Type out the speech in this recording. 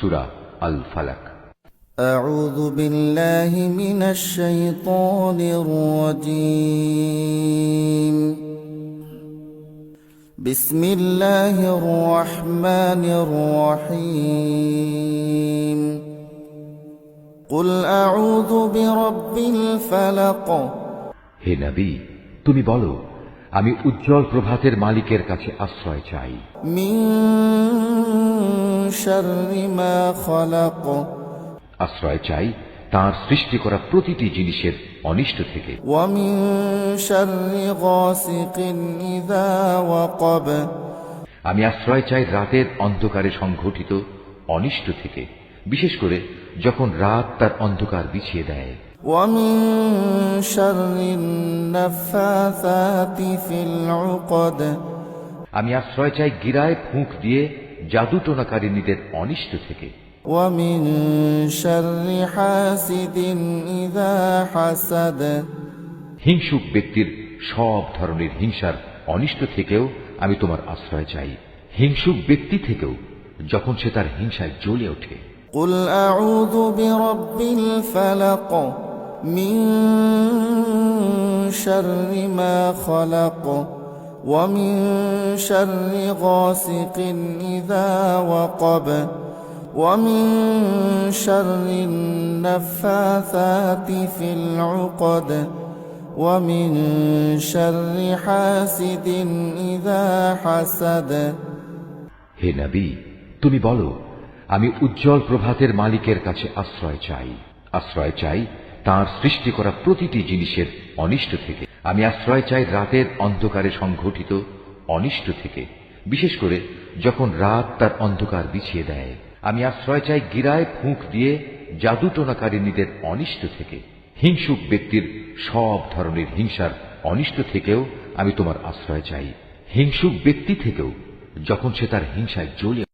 সূরা আল ফালাক। أعوذ بالله من الشيطان الرجيم. بسم الله الرحمن الرحيم. قل أعوذ برب الفلق. হে নবী, তুমি বলো, আমি উজ্জ্বল প্রভাতের মালিকের কাছে আশ্রয় চাই। من شر ما خلق. আশ্রয় চাই তাঁর সৃষ্টি করা প্রতিটি জিনিসের অনিষ্ট থেকে। ومن شر غاسق إذا وقب. আমি আশ্রয় চাই রাতের অন্ধকারে সংঘটিত অনিষ্ট থেকে, বিশেষ করে যখন রাত তার অন্ধকার বিছিয়ে দেয়। ومن شر النفاثات في العقد. আমি আশ্রয় চাই গিরায় ফুঁক দিয়ে জাদু টোনাকারিনীদের অনিষ্ট থেকে। ومن شر حاسد إذا حسد. হিংসুক ব্যক্তির সব ধরনের হিংসার অনিষ্ট থেকেও আমি তোমার আশ্রয় চাই। হিংসুক ব্যক্তি থেকেও যখন সে তার হিংসায় জ্বলে ওঠে। قل أعوذ برب الفلق من شر ما خلق ومن شر غاسق إذا وقب ومن شر النفاثات في العقد ومن شر حاسد إذا حسد. হে নবী, তুমি বলো, আমি উজ্জ্বল প্রভাতের মালিকের কাছে আশ্রয় চাই। আশ্রয় চাই তাঁর সৃষ্টি করা প্রতিটি জিনিসের অনিষ্ট থেকে। আমি আশ্রয় চাই রাতের অন্ধকারে সংঘটিত অনিষ্ট থেকে, বিশেষ করে যখন রাত তার অন্ধকার বিছিয়ে দেয়। আমি আশ্রয় চাই গিরায় ফুঁক দিয়ে জাদু টোনাকারিনীদের অনিষ্ট থেকে। হিংসুক ব্যক্তির সব ধরনের হিংসার অনিষ্ট থেকেও আমি তোমার আশ্রয় চাই। হিংসুক ব্যক্তি থেকেও যখন সে তার হিংসায় জ্বলে